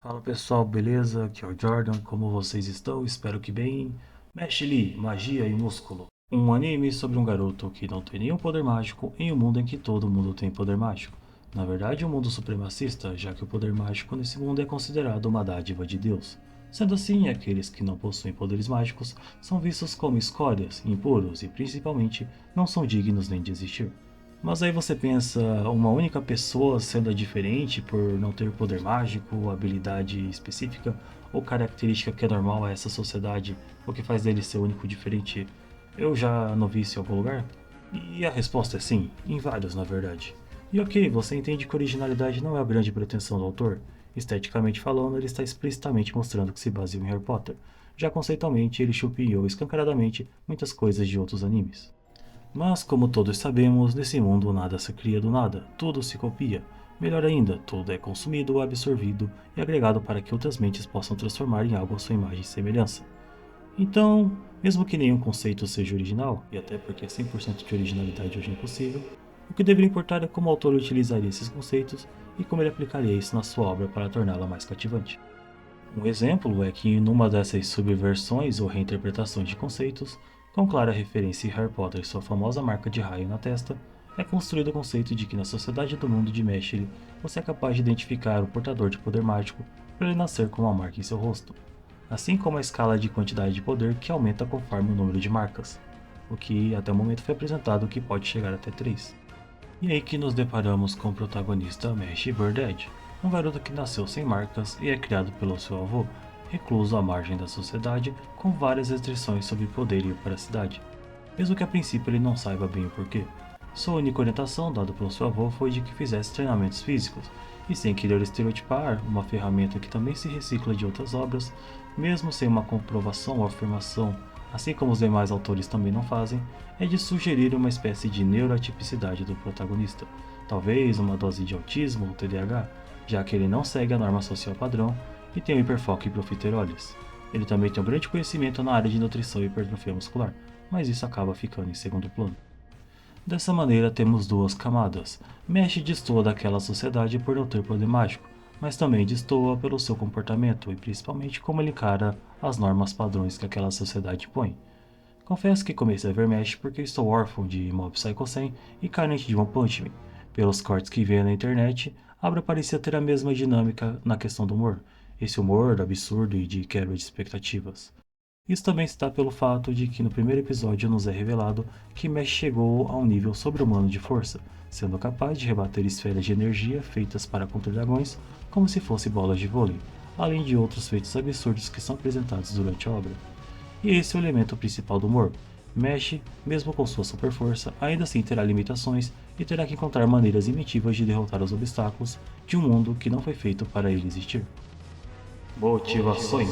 Fala pessoal, beleza? Aqui é o Jordan, como vocês estão? Espero que bem. Mesh Lee, Magia e Músculo. Um anime sobre um garoto que não tem nenhum poder mágico em um mundo em que todo mundo tem poder mágico. Na verdade, um mundo supremacista, já que o poder mágico nesse mundo é considerado uma dádiva de Deus. Sendo assim, aqueles que não possuem poderes mágicos são vistos como escórias, impuros e principalmente não são dignos nem de existir. Mas aí você pensa, uma única pessoa sendo diferente por não ter poder mágico, habilidade específica ou característica que é normal a essa sociedade, o que faz dele ser único e diferente, eu já não vi isso em algum lugar? E a resposta é sim, em vários na verdade. E ok, você entende que originalidade não é a grande pretensão do autor. Esteticamente falando, ele está explicitamente mostrando que se baseou em Harry Potter. Já conceitualmente, ele chupinhou escancaradamente muitas coisas de outros animes. Mas, como todos sabemos, nesse mundo nada se cria do nada, tudo se copia. Melhor ainda, tudo é consumido, absorvido e agregado para que outras mentes possam transformar em algo à sua imagem e semelhança. Então, mesmo que nenhum conceito seja original, e até porque 100% de originalidade hoje é impossível, o que deveria importar é como o autor utilizaria esses conceitos e como ele aplicaria isso na sua obra para torná-la mais cativante. Um exemplo é que, numa dessas subversões ou reinterpretações de conceitos, com clara referência em Harry Potter e sua famosa marca de raio na testa, é construído o conceito de que na sociedade do mundo de Meshire você é capaz de identificar o portador de poder mágico por ele nascer com uma marca em seu rosto, assim como a escala de quantidade de poder que aumenta conforme o número de marcas, o que até o momento foi apresentado que pode chegar até 3. E aí que nos deparamos com o protagonista Mesh Birded, um garoto que nasceu sem marcas e é criado pelo seu avô, recluso à margem da sociedade, com várias restrições sobre poder ir para a cidade, mesmo que a princípio ele não saiba bem o porquê. Sua única orientação dada pelo seu avô foi de que fizesse treinamentos físicos, e sem querer estereotipar, uma ferramenta que também se recicla de outras obras, mesmo sem uma comprovação ou afirmação, assim como os demais autores também não fazem, é de sugerir uma espécie de neurotipicidade do protagonista, talvez uma dose de autismo ou TDAH, já que ele não segue a norma social padrão e tem um hiperfoco em profiteroles. Ele também tem um grande conhecimento na área de nutrição e hipertrofia muscular, mas isso acaba ficando em segundo plano. Dessa maneira, temos duas camadas. Mesh destoa daquela sociedade por não ter poder mágico, mas também destoa pelo seu comportamento e principalmente como ele encara as normas padrões que aquela sociedade impõe. Confesso que comecei a ver Mesh porque estou órfão de Mob Psycho 100 e carente de One Punch Man. Pelos cortes que veio na internet, Abra parecia ter a mesma dinâmica na questão do humor. Esse humor absurdo e de quebra de expectativas. Isso também se dá pelo fato de que no primeiro episódio nos é revelado que Mesh chegou a um nível sobre-humano de força, sendo capaz de rebater esferas de energia feitas para conter dragões como se fossem bolas de vôlei, além de outros feitos absurdos que são apresentados durante a obra. E esse é o elemento principal do humor. Mesh, mesmo com sua super força, ainda assim terá limitações e terá que encontrar maneiras inventivas de derrotar os obstáculos de um mundo que não foi feito para ele existir. Motivações.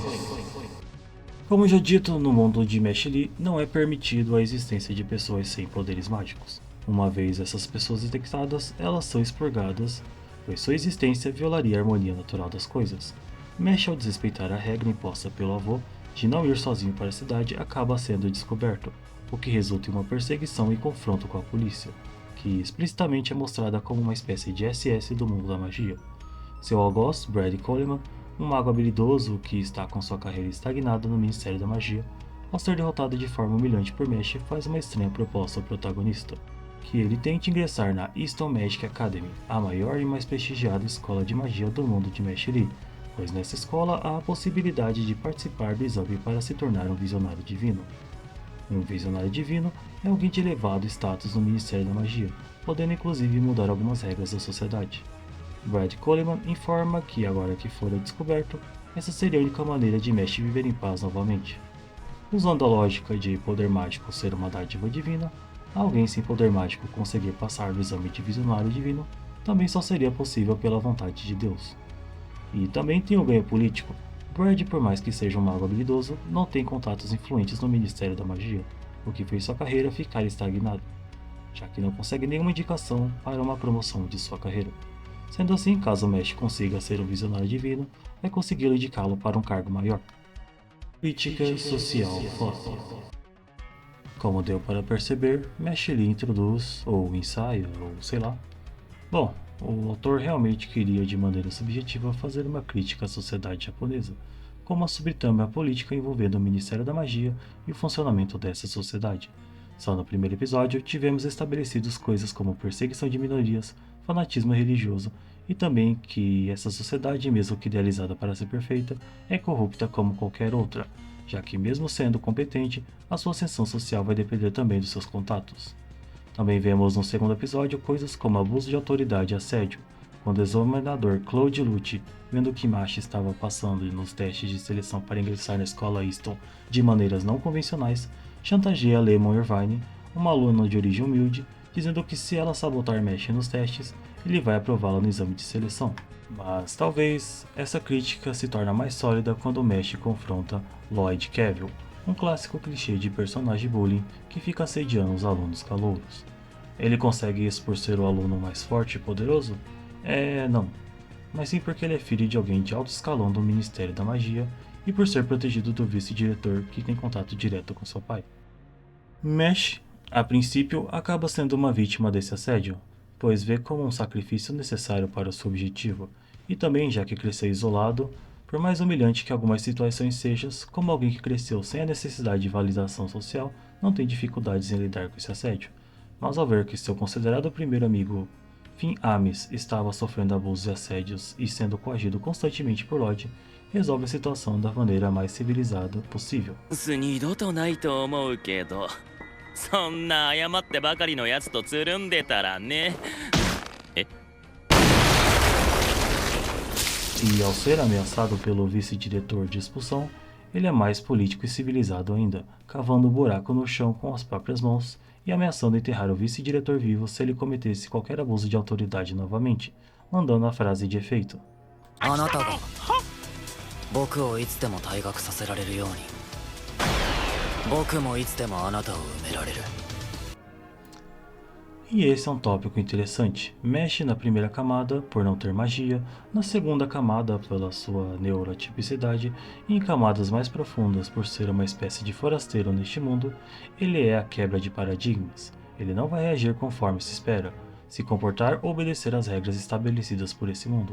Como já dito, no mundo de Mesh-Lee não é permitido a existência de pessoas sem poderes mágicos. Uma vez essas pessoas detectadas, elas são expurgadas, pois sua existência violaria a harmonia natural das coisas. Mesh, ao desrespeitar a regra imposta pelo avô de não ir sozinho para a cidade, acaba sendo descoberto, o que resulta em uma perseguição e confronto com a polícia, que explicitamente é mostrada como uma espécie de SS do mundo da magia. Seu algoz, Brad Coleman, um mago habilidoso que está com sua carreira estagnada no Ministério da Magia, ao ser derrotado de forma humilhante por Mesh, faz uma estranha proposta ao protagonista, que ele tente ingressar na Easton Magic Academy, a maior e mais prestigiada escola de magia do mundo de Mesh Lee, pois nessa escola há a possibilidade de participar do exame para se tornar um visionário divino. Um visionário divino é alguém de elevado status no Ministério da Magia, podendo inclusive mudar algumas regras da sociedade. Brad Coleman informa que, agora que fora descoberto, essa seria a única maneira de Mesh viver em paz novamente. Usando a lógica de poder mágico ser uma dádiva divina, alguém sem poder mágico conseguir passar do exame de visionário divino também só seria possível pela vontade de Deus. E também tem o ganho político. Brad, por mais que seja um mago habilidoso, não tem contatos influentes no Ministério da Magia, o que fez sua carreira ficar estagnada, já que não consegue nenhuma indicação para uma promoção de sua carreira. Sendo assim, caso Mesh consiga ser um visionário divino, vai conseguir indicá-lo para um cargo maior. Crítica social foda. Como deu para perceber, Mesh Lee introduz, ou ensaio, ou sei lá. Bom, O autor realmente queria, de maneira subjetiva, fazer uma crítica à sociedade japonesa, com uma subtrama política envolvendo o Ministério da Magia e o funcionamento dessa sociedade. Só no primeiro episódio tivemos estabelecidos coisas como perseguição de minorias, fanatismo religioso e também que essa sociedade, mesmo que idealizada para ser perfeita, é corrupta como qualquer outra, já que mesmo sendo competente, a sua ascensão social vai depender também dos seus contatos. Também vemos no segundo episódio coisas como abuso de autoridade e assédio, quando o examinador Claude Lute, vendo que Machi estava passando nos testes de seleção para ingressar na escola Easton de maneiras não convencionais, chantageia Lemon Irvine, uma aluna de origem humilde, dizendo que se ela sabotar Mesh nos testes, ele vai aprová-la no exame de seleção. Mas talvez essa crítica se torne mais sólida quando Mesh confronta Lloyd Cavill, um clássico clichê de personagem bullying que fica assediando os alunos calouros. Ele consegue isso por ser o aluno mais forte e poderoso? Não. Mas sim porque ele é filho de alguém de alto escalão do Ministério da Magia e por ser protegido do vice-diretor que tem contato direto com seu pai. Mesh, a princípio, acaba sendo uma vítima desse assédio, pois vê como um sacrifício necessário para o seu objetivo, e também já que cresceu isolado, por mais humilhante que algumas situações sejam, como alguém que cresceu sem a necessidade de validação social, não tem dificuldades em lidar com esse assédio. Mas ao ver que seu considerado primeiro amigo, Finn Amis, estava sofrendo abusos e assédios e sendo coagido constantemente por Lloyd, resolve a situação da maneira mais civilizada possível. 二度とないと思うけど、そんな謝ってばかりのやつとつるんでたらね。E ao ser ameaçado pelo vice-diretor de expulsão, ele é mais político e civilizado ainda, cavando um buraco no chão com as próprias mãos e ameaçando enterrar o vice-diretor vivo se ele cometesse qualquer abuso de autoridade novamente, mandando a frase de efeito. あなたが僕をいつでも退学させられるように僕もいつでもあなたを埋められる E esse é um tópico interessante. Mexe na primeira camada por não ter magia, na segunda camada pela sua neurotipicidade e em camadas mais profundas por ser uma espécie de forasteiro neste mundo, ele é a quebra de paradigmas. Ele não vai reagir conforme se espera, se comportar ou obedecer às regras estabelecidas por esse mundo.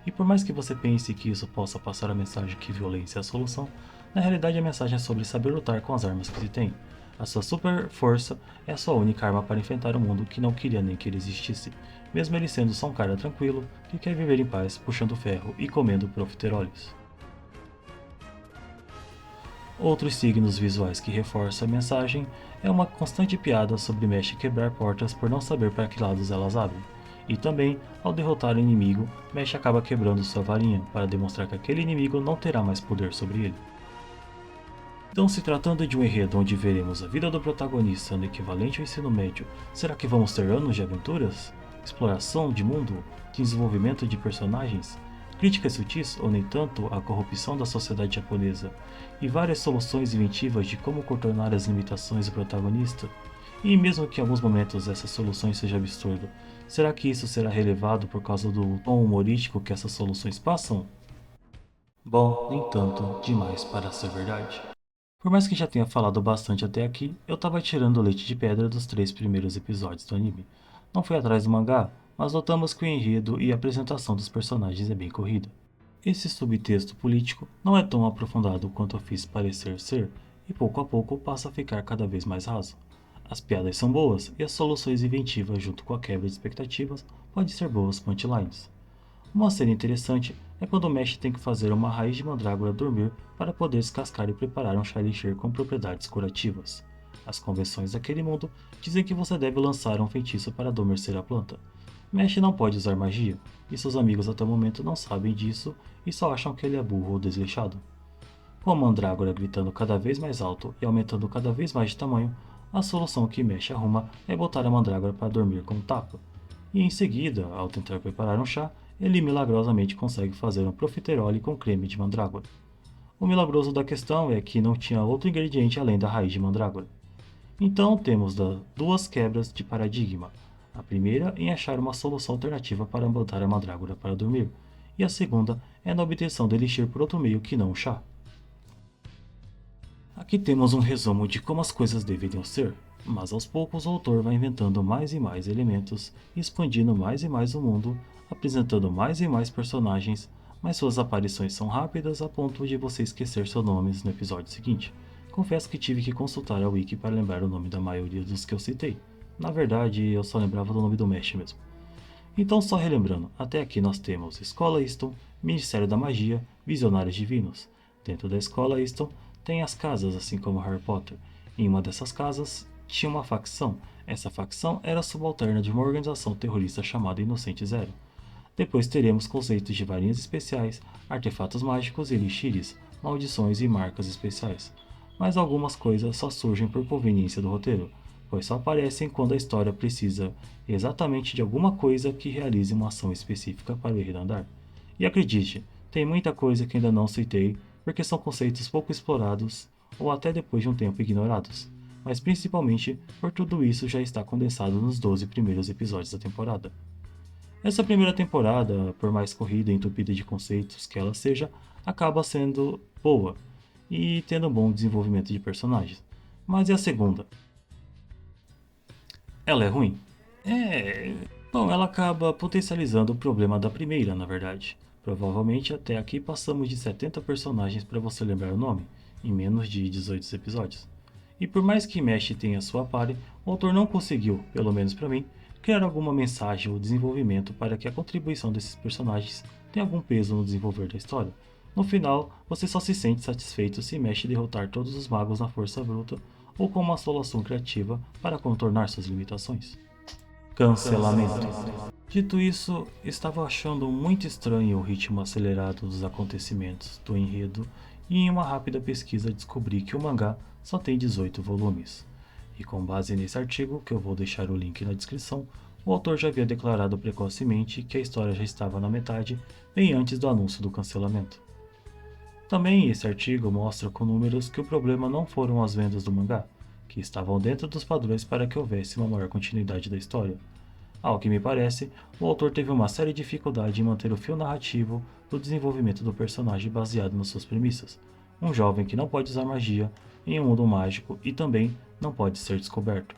E por mais que você pense que isso possa passar a mensagem que violência é a solução, na realidade a mensagem é sobre saber lutar com as armas que se tem. A sua super força é a sua única arma para enfrentar um mundo que não queria nem que ele existisse, mesmo ele sendo só um cara tranquilo que quer viver em paz puxando ferro e comendo profiteroles. Outros signos visuais que reforçam a mensagem é uma constante piada sobre Mesh quebrar portas por não saber para que lados elas abrem. E também, ao derrotar o inimigo, Mesh acaba quebrando sua varinha para demonstrar que aquele inimigo não terá mais poder sobre ele. Então, se tratando de um enredo onde veremos a vida do protagonista no equivalente ao ensino médio, será que vamos ter anos de aventuras? Exploração de mundo? Desenvolvimento de personagens? Críticas sutis ou nem tanto à corrupção da sociedade japonesa? E várias soluções inventivas de como contornar as limitações do protagonista? E mesmo que em alguns momentos essas soluções sejam absurdas, será que isso será relevado por causa do tom humorístico que essas soluções passam? Bom, nem tanto demais para ser verdade. Por mais que já tenha falado bastante até aqui, eu tava tirando o leite de pedra dos 3 primeiros episódios do anime. Não fui atrás do mangá, mas notamos que o enredo e a apresentação dos personagens é bem corrida. Esse subtexto político não é tão aprofundado quanto eu fiz parecer ser, e pouco a pouco passa a ficar cada vez mais raso. As piadas são boas e as soluções inventivas junto com a quebra de expectativas podem ser boas punchlines. Uma cena interessante é quando o Mesh tem que fazer uma raiz de mandrágora dormir para poder descascar e preparar um chá elixir com propriedades curativas. As convenções daquele mundo dizem que você deve lançar um feitiço para adormecer a planta. Mesh não pode usar magia, e seus amigos até o momento não sabem disso e só acham que ele é burro ou desleixado. Com a mandrágora gritando cada vez mais alto e aumentando cada vez mais de tamanho, a solução que Mesh arruma é botar a mandrágora para dormir com um tapa. E em seguida, ao tentar preparar um chá, ele milagrosamente consegue fazer um profiterole com creme de mandrágora. O milagroso da questão é que não tinha outro ingrediente além da raiz de mandrágora. Então temos duas quebras de paradigma. A primeira em achar uma solução alternativa para botar a mandrágora para dormir, e a segunda é na obtenção do elixir por outro meio que não o chá. Aqui temos um resumo de como as coisas deveriam ser. Mas aos poucos o autor vai inventando mais e mais elementos, expandindo mais e mais o mundo, apresentando mais e mais personagens, mas suas aparições são rápidas a ponto de você esquecer seus nomes no episódio seguinte. Confesso que tive que consultar a wiki para lembrar o nome da maioria dos que eu citei. Na verdade, eu só lembrava do nome do Mesh mesmo. Então, só relembrando, até aqui nós temos Escola Easton, Ministério da Magia, Visionários Divinos. Dentro da Escola Easton tem as casas, assim como Harry Potter. Em uma dessas casas tinha uma facção. Essa facção era subalterna de uma organização terrorista chamada Inocente Zero. Depois teremos conceitos de varinhas especiais, artefatos mágicos, elixires, maldições e marcas especiais. Mas algumas coisas só surgem por conveniência do roteiro, pois só aparecem quando a história precisa exatamente de alguma coisa que realize uma ação específica para o enredo andar. E acredite, tem muita coisa que ainda não citei, porque são conceitos pouco explorados ou até depois de um tempo ignorados, mas principalmente por tudo isso já está condensado nos 12 primeiros episódios da temporada. Essa primeira temporada, por mais corrida e entupida de conceitos que ela seja, acaba sendo boa e tendo um bom desenvolvimento de personagens. Mas e a segunda? Ela é ruim? Bom, ela acaba potencializando o problema da primeira, na verdade. Provavelmente até aqui passamos de 70 personagens para você lembrar o nome, em menos de 18 episódios. E por mais que Mesh tenha sua party, o autor não conseguiu, pelo menos para mim, criar alguma mensagem ou desenvolvimento para que a contribuição desses personagens tenha algum peso no desenvolver da história. No final, você só se sente satisfeito se Mesh derrotar todos os magos na força bruta ou com uma solução criativa para contornar suas limitações. Cancelamento. Dito isso, estava achando muito estranho o ritmo acelerado dos acontecimentos do enredo e em uma rápida pesquisa descobri que o mangá só tem 18 volumes. E com base nesse artigo, que eu vou deixar o link na descrição, o autor já havia declarado precocemente que a história já estava na metade, bem antes do anúncio do cancelamento. Também esse artigo mostra com números que o problema não foram as vendas do mangá, que estavam dentro dos padrões para que houvesse uma maior continuidade da história. Ao que me parece, o autor teve uma séria dificuldade em manter o fio narrativo do desenvolvimento do personagem baseado nas suas premissas. Um jovem que não pode usar magia em um mundo mágico e também não pode ser descoberto.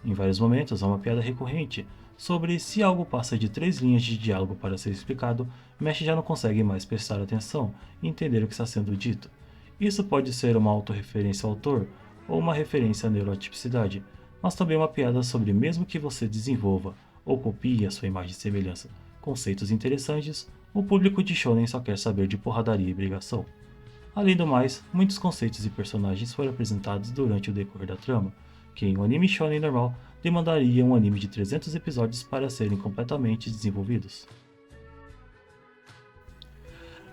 Em vários momentos há uma piada recorrente sobre se algo passa de 3 linhas de diálogo para ser explicado, Mesh já não consegue mais prestar atenção e entender o que está sendo dito. Isso pode ser uma autorreferência ao autor ou uma referência à neurotipicidade, mas também uma piada sobre mesmo que você desenvolva ou copie a sua imagem e semelhança conceitos interessantes, o público de shonen só quer saber de porradaria e brigação. Além do mais, muitos conceitos e personagens foram apresentados durante o decorrer da trama, que em um anime shonen normal demandaria um anime de 300 episódios para serem completamente desenvolvidos.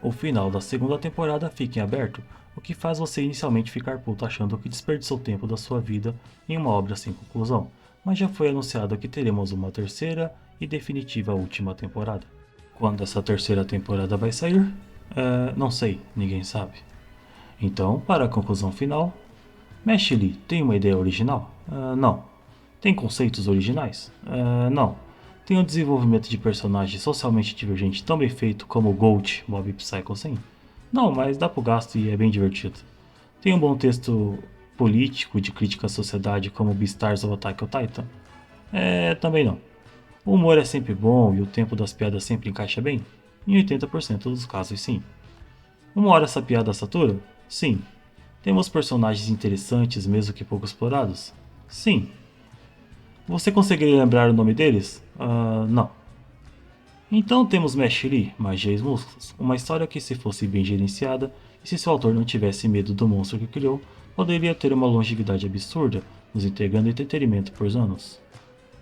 O final da segunda temporada fica em aberto, o que faz você inicialmente ficar puto achando que desperdiçou tempo da sua vida em uma obra sem conclusão, mas já foi anunciado que teremos uma terceira e definitiva última temporada. Quando essa terceira temporada vai sair? Não sei, ninguém sabe. Então, para a conclusão final, Mesh Lee tem uma ideia original? Não. Tem conceitos originais? Não. Tem um desenvolvimento de personagem socialmente divergente tão bem feito como o Gold Mob Psycho 100? Não, mas dá pro gasto e é bem divertido. Tem um bom texto político de crítica à sociedade como Beastars ou Attack on Titan? Também não. O humor é sempre bom e o tempo das piadas sempre encaixa bem? Em 80% dos casos, sim. Uma hora essa piada satura? Sim. Temos personagens interessantes mesmo que pouco explorados? Sim. Você conseguiria lembrar o nome deles? Não. Então temos Mesh Lee, Magia e Músculos, uma história que, se fosse bem gerenciada e se seu autor não tivesse medo do monstro que criou, poderia ter uma longevidade absurda, nos entregando entretenimento por anos.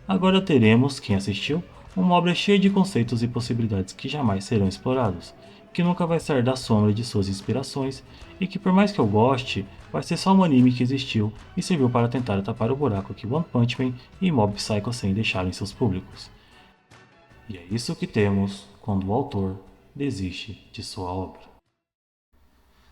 Agora teremos, quem assistiu, uma obra cheia de conceitos e possibilidades que jamais serão explorados, que nunca vai sair da sombra de suas inspirações e que, por mais que eu goste, vai ser só um anime que existiu e serviu para tentar tapar o buraco que One Punch Man e Mob Psycho 100 deixaram em seus públicos. E é isso que temos quando o autor desiste de sua obra.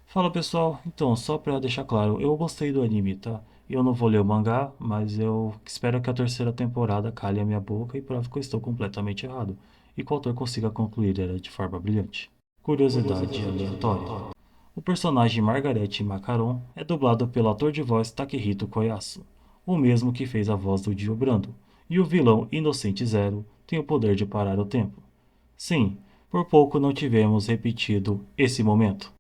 Fala pessoal, então só pra deixar claro, eu gostei do anime, tá? Eu não vou ler o mangá, mas eu espero que a terceira temporada calhe a minha boca e prove que eu estou completamente errado, e que o autor consiga concluir ela de forma brilhante. Curiosidade aleatória. O personagem Margaret Macaron é dublado pelo ator de voz Takehito Koyasu. o mesmo que fez a voz do Dio Brando, e o vilão Inocente Zero tem o poder de parar o tempo. Sim, por pouco não tivemos repetido esse momento.